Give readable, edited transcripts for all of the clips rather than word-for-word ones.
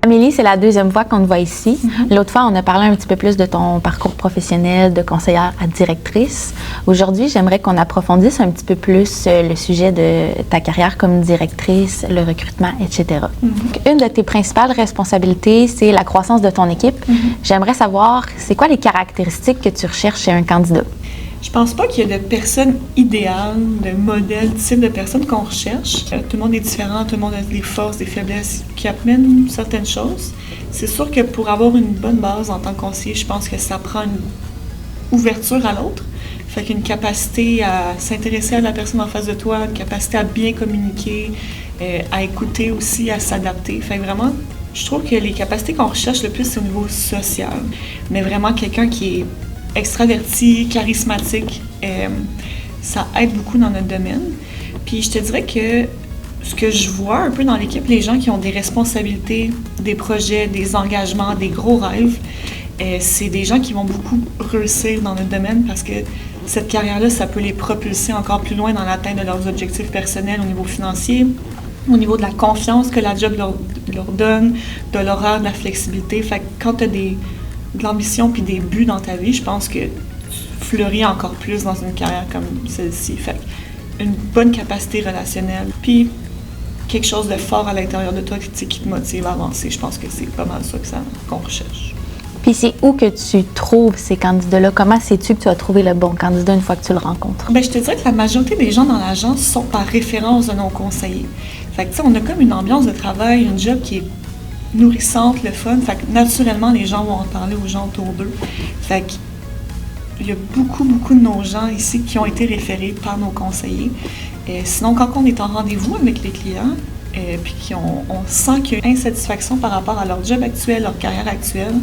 Amélie, c'est la deuxième fois qu'on te voit ici. L'autre fois, on a parlé un petit peu plus de ton parcours professionnel de conseillère à directrice. Aujourd'hui, j'aimerais qu'on approfondisse un petit peu plus le sujet de ta carrière comme directrice, le recrutement, etc. Une de tes principales responsabilités, c'est la croissance de ton équipe. J'aimerais savoir, c'est quoi les caractéristiques que tu recherches chez un candidat? Je pense pas qu'il y ait de personne idéale, de modèle, type de personne qu'on recherche. Tout le monde est différent, tout le monde a des forces, des faiblesses qui amènent certaines choses. C'est sûr que pour avoir une bonne base en tant que conseiller, je pense que ça prend une ouverture à l'autre. Fait qu'une capacité à s'intéresser à la personne en face de toi, une capacité à bien communiquer, à écouter aussi, à s'adapter. Fait que vraiment, je trouve que les capacités qu'on recherche le plus, c'est au niveau social. Mais vraiment quelqu'un qui est extraverti, charismatique, ça aide beaucoup dans notre domaine. Puis je te dirais que ce que je vois un peu dans l'équipe, les gens qui ont des responsabilités, des projets, des engagements, des gros rêves, c'est des gens qui vont beaucoup réussir dans notre domaine parce que cette carrière-là, ça peut les propulser encore plus loin dans l'atteinte de leurs objectifs personnels au niveau financier, au niveau de la confiance que la job leur donne, de l'horaire, de la flexibilité. Fait que quand tu as de l'ambition puis des buts dans ta vie, je pense que tu fleuris encore plus dans une carrière comme celle-ci. Fait une bonne capacité relationnelle, puis quelque chose de fort à l'intérieur de toi qui te motive à avancer. Je pense que c'est pas mal ça qu'on recherche. Puis c'est où que tu trouves ces candidats-là? Comment sais-tu que tu as trouvé le bon candidat une fois que tu le rencontres? Bien, je te dirais que la majorité des gens dans l'agence sont par référence de nos conseillers. Fait que, tu sais, on a comme une ambiance de travail, une job qui est nourrissante, le fun. Fait que naturellement, les gens vont en parler aux gens autour d'eux. Fait que il y a beaucoup de nos gens ici qui ont été référés par nos conseillers. Sinon, quand on est en rendez-vous avec les clients, puis on sent qu'il y a une insatisfaction par rapport à leur job actuel, leur carrière actuelle,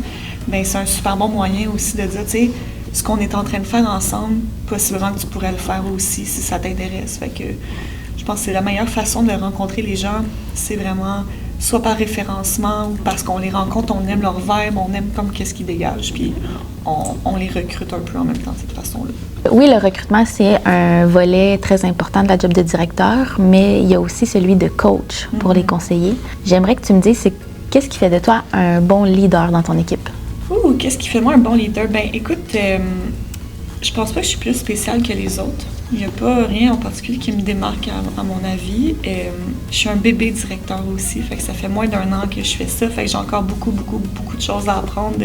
bien, c'est un super bon moyen aussi de dire, tu sais, ce qu'on est en train de faire ensemble, possiblement que tu pourrais le faire aussi si ça t'intéresse. Fait que je pense que c'est la meilleure façon de rencontrer les gens, c'est vraiment soit par référencement ou parce qu'on les rencontre, on aime leur vibe, on aime comme qu'est-ce qu'ils dégagent, puis on les recrute un peu en même temps de cette façon-là. Oui, le recrutement, c'est un volet très important de la job de directeur, mais il y a aussi celui de coach pour les conseillers. J'aimerais que tu me dises, qu'est-ce qui fait de toi un bon leader dans ton équipe? Qu'est-ce qui fait moi un bon leader? Ben, écoute, je pense pas que je suis plus spéciale que les autres. Il n'y a pas rien en particulier qui me démarque à mon avis. Je suis un bébé directeur aussi, fait que ça fait moins d'1 an que je fais ça, fait que j'ai encore beaucoup de choses à apprendre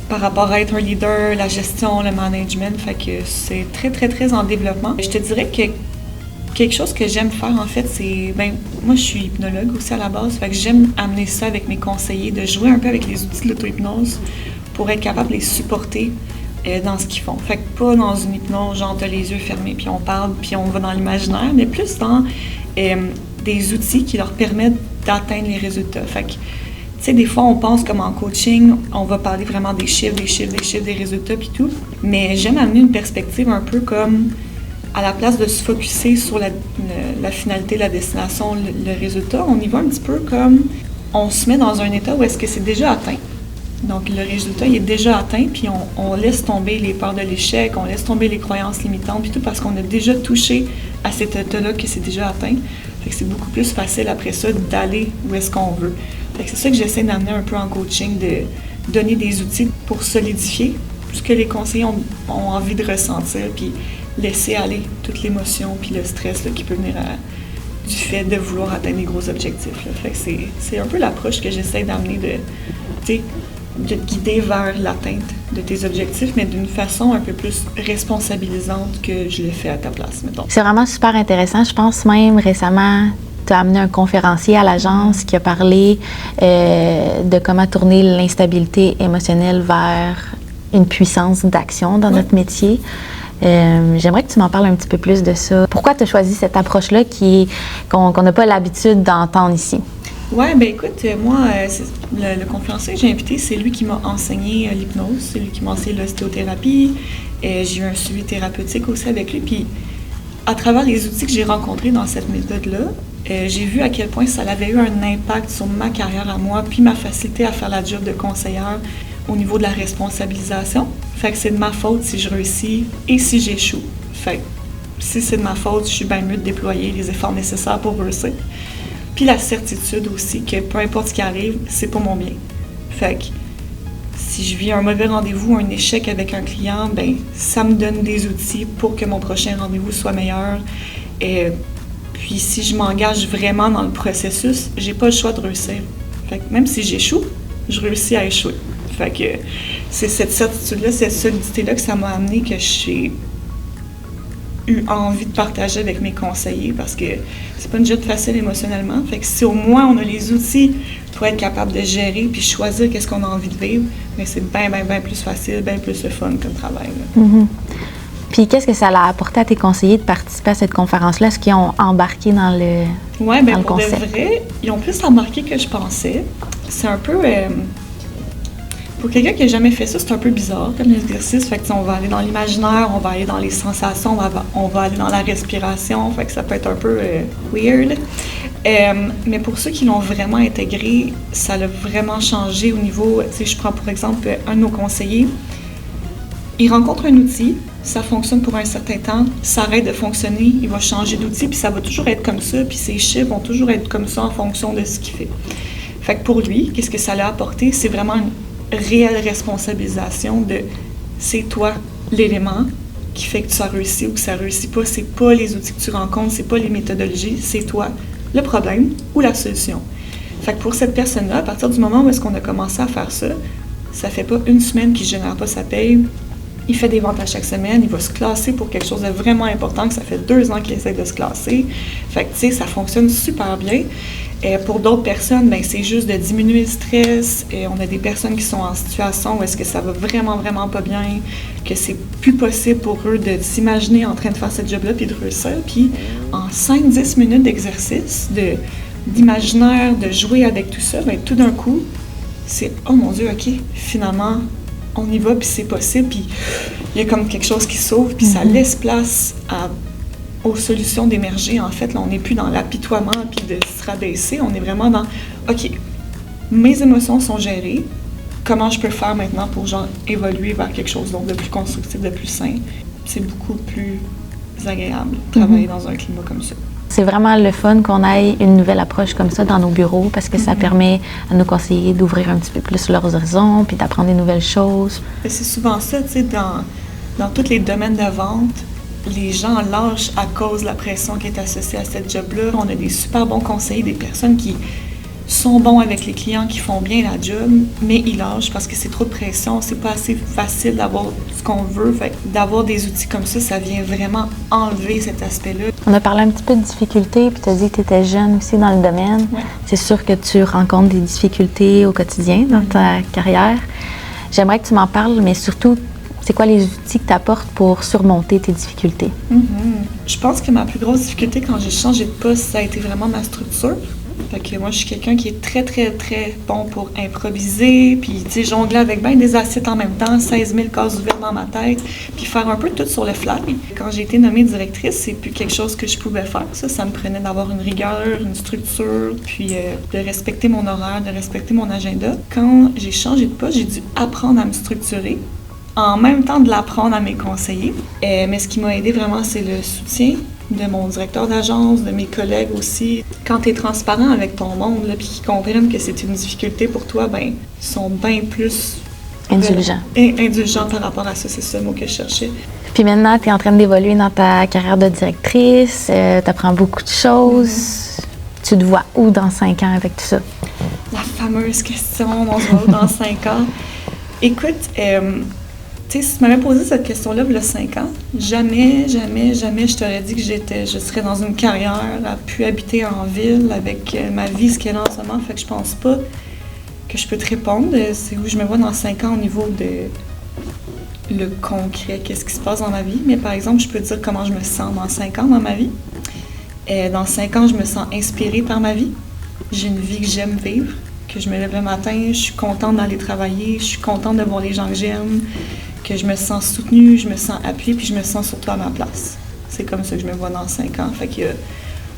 par rapport à être un leader, la gestion, le management, fait que c'est très en développement. Je te dirais que quelque chose que j'aime faire en fait, c'est, moi je suis hypnologue aussi à la base, fait que j'aime amener ça avec mes conseillers, de jouer un peu avec les outils de l'auto-hypnose pour être capable de les supporter dans ce qu'ils font. Fait que pas dans une hypnose, genre t'as les yeux fermés, puis on parle, puis on va dans l'imaginaire, mais plus dans des outils qui leur permettent d'atteindre les résultats. Fait que, tu sais, des fois, on pense comme en coaching, on va parler vraiment des chiffres, des résultats, puis tout, mais j'aime amener une perspective un peu comme, à la place de se focusser sur la finalité, la destination, le résultat, on y va un petit peu comme, on se met dans un état où est-ce que c'est déjà atteint. Donc, le résultat, il est déjà atteint, puis on laisse tomber les peurs de l'échec, on laisse tomber les croyances limitantes, puis tout, parce qu'on a déjà touché à cet état-là que c'est déjà atteint. Fait que c'est beaucoup plus facile après ça d'aller où est-ce qu'on veut. Fait que c'est ça que j'essaie d'amener un peu en coaching, de donner des outils pour solidifier ce que les conseillers ont envie de ressentir, puis laisser aller toute l'émotion, puis le stress là, qui peut venir du fait de vouloir atteindre des gros objectifs. Là. Fait que c'est un peu l'approche que j'essaie d'amener de te guider vers l'atteinte de tes objectifs, mais d'une façon un peu plus responsabilisante que je le fais à ta place, mettons. C'est vraiment super intéressant. Je pense même récemment, tu as amené un conférencier à l'agence qui a parlé de comment tourner l'instabilité émotionnelle vers une puissance d'action dans notre métier. J'aimerais que tu m'en parles un petit peu plus de ça. Pourquoi tu as choisi cette approche-là qu'on n'a pas l'habitude d'entendre ici? Oui, bien écoute, moi, le conférencier que j'ai invité, c'est lui qui m'a enseigné l'hypnose, c'est lui qui m'a enseigné l'ostéothérapie. J'ai eu un suivi thérapeutique aussi avec lui. Puis, à travers les outils que j'ai rencontrés dans cette méthode-là, j'ai vu à quel point ça avait eu un impact sur ma carrière à moi, puis ma facilité à faire la job de conseillère au niveau de la responsabilisation. Fait que c'est de ma faute si je réussis et si j'échoue. Fait que si c'est de ma faute, je suis bien mieux de déployer les efforts nécessaires pour réussir. Puis la certitude aussi que peu importe ce qui arrive, c'est pour mon bien. Fait que si je vis un mauvais rendez-vous, un échec avec un client, ben ça me donne des outils pour que mon prochain rendez-vous soit meilleur. Et puis si je m'engage vraiment dans le processus, j'ai pas le choix de réussir. Fait que même si j'échoue, je réussis à échouer. Fait que c'est cette certitude-là, cette solidité-là que ça m'a amené, que j'ai eu envie de partager avec mes conseillers, parce que c'est pas une job facile émotionnellement. Fait que si au moins on a les outils pour être capable de gérer puis choisir qu'est-ce qu'on a envie de vivre, mais c'est bien plus facile, bien plus le fun comme travail. Mm-hmm. Puis qu'est-ce que ça a apporté à tes conseillers de participer à cette conférence-là? Est-ce qu'ils ont embarqué dans le Oui, bien pour concept? de vrai, ils ont plus embarqué que je pensais. C'est un peu... pour quelqu'un qui n'a jamais fait ça, c'est un peu bizarre comme exercice. Fait que on va aller dans l'imaginaire, on va aller dans les sensations, on va aller dans la respiration. Fait que ça peut être un peu weird. Mais pour ceux qui l'ont vraiment intégré, ça l'a vraiment changé au niveau... Tu sais, je prends pour exemple un de nos conseillers. Il rencontre un outil, ça fonctionne pour un certain temps, ça arrête de fonctionner, il va changer d'outil, puis ça va toujours être comme ça, puis ses chiffres vont toujours être comme ça en fonction de ce qu'il fait. Fait que pour lui, qu'est-ce que ça l'a apporté? C'est vraiment une réelle responsabilisation de c'est toi l'élément qui fait que tu as réussi ou que ça réussit pas. C'est pas les outils que tu rencontres, c'est pas les méthodologies, c'est toi le problème ou la solution. Fait que pour cette personne-là, à partir du moment où est-ce qu'on a commencé à faire ça, ça fait pas une semaine qu'il génère pas sa paye. Il fait des ventes à chaque semaine, il va se classer pour quelque chose de vraiment important, que ça fait 2 ans qu'il essaie de se classer. Fait que, tu sais, ça fonctionne super bien. Pour d'autres personnes, ben c'est juste de diminuer le stress. On a des personnes qui sont en situation où est-ce que ça va vraiment pas bien, que c'est plus possible pour eux de s'imaginer en train de faire ce job-là puis de réussir. Puis en 5-10 minutes d'exercice, d'imaginaire, de jouer avec tout ça, ben tout d'un coup, c'est « Oh mon Dieu, OK, finalement... » on y va, puis c'est possible, puis il y a comme quelque chose qui s'ouvre, puis ça laisse place aux solutions d'émerger. En fait, là, on n'est plus dans l'apitoiement, puis de se rabaisser, on est vraiment dans « OK, mes émotions sont gérées, comment je peux faire maintenant pour genre évoluer vers quelque chose d'autre de plus constructif, de plus sain? » C'est beaucoup plus agréable de travailler dans un climat comme ça. C'est vraiment le fun qu'on ait une nouvelle approche comme ça dans nos bureaux parce que ça permet à nos conseillers d'ouvrir un petit peu plus leurs horizons puis d'apprendre des nouvelles choses. C'est souvent ça, tu sais, dans tous les domaines de vente, les gens lâchent à cause de la pression qui est associée à cette job-là. On a des super bons conseillers, des personnes qui sont bons avec les clients, qui font bien la job, mais ils lâchent parce que c'est trop de pression, c'est pas assez facile d'avoir ce qu'on veut. Fait que d'avoir des outils comme ça vient vraiment enlever cet aspect-là. On a parlé un petit peu de difficultés, puis tu as dit que tu étais jeune aussi dans le domaine. Ouais. C'est sûr que tu rencontres des difficultés au quotidien dans ta carrière. J'aimerais que tu m'en parles, mais surtout, c'est quoi les outils que tu apportes pour surmonter tes difficultés? Je pense que ma plus grosse difficulté quand j'ai changé de poste, ça a été vraiment ma structure. Fait que moi, je suis quelqu'un qui est très bon pour improviser, puis tu sais, jongler avec bien des assiettes en même temps, 16 000 cases ouvertes dans ma tête, puis faire un peu tout sur le fly. Quand j'ai été nommée directrice, c'est plus quelque chose que je pouvais faire. Ça me prenait d'avoir une rigueur, une structure, puis de respecter mon horaire, de respecter mon agenda. Quand j'ai changé de poste, j'ai dû apprendre à me structurer, en même temps de l'apprendre à mes conseillers. Mais ce qui m'a aidé vraiment, c'est le soutien de mon directeur d'agence, de mes collègues aussi. Quand tu es transparent avec ton monde, puis qu'ils comprennent que c'est une difficulté pour toi, ben ils sont bien plus indulgents par rapport à ça, c'est ça le mot que je cherchais. Puis maintenant, tu es en train d'évoluer dans ta carrière de directrice, tu apprends beaucoup de choses. Tu te vois où dans 5 ans avec tout ça? La fameuse question, on se voit où dans 5 ans? Écoute, tu sais, si tu m'avais posé cette question-là il y a 5 ans, jamais je t'aurais dit que je serais dans une carrière à pu habiter en ville avec ma vie, ce qu'elle a en ce moment. Fait que je pense pas que je peux te répondre. C'est où je me vois dans 5 ans au niveau de le concret, qu'est-ce qui se passe dans ma vie. Mais par exemple, je peux te dire comment je me sens dans 5 ans dans ma vie. Dans 5 ans, je me sens inspirée par ma vie. J'ai une vie que j'aime vivre, que je me lève le matin, je suis contente d'aller travailler, je suis contente de voir les gens que j'aime, que je me sens soutenue, je me sens appuyée, puis je me sens surtout à ma place. C'est comme ça que je me vois dans 5 ans. Fait qu'il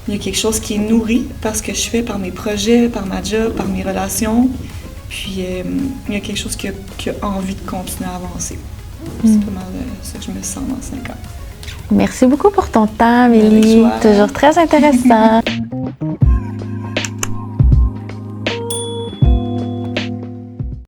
y a quelque chose qui est nourri par ce que je fais, par mes projets, par ma job, par mes relations. Puis il y a quelque chose qui a envie de continuer à avancer. C'est pas mal ça que je me sens dans 5 ans. Merci beaucoup pour ton temps, Amélie. Toujours très intéressant.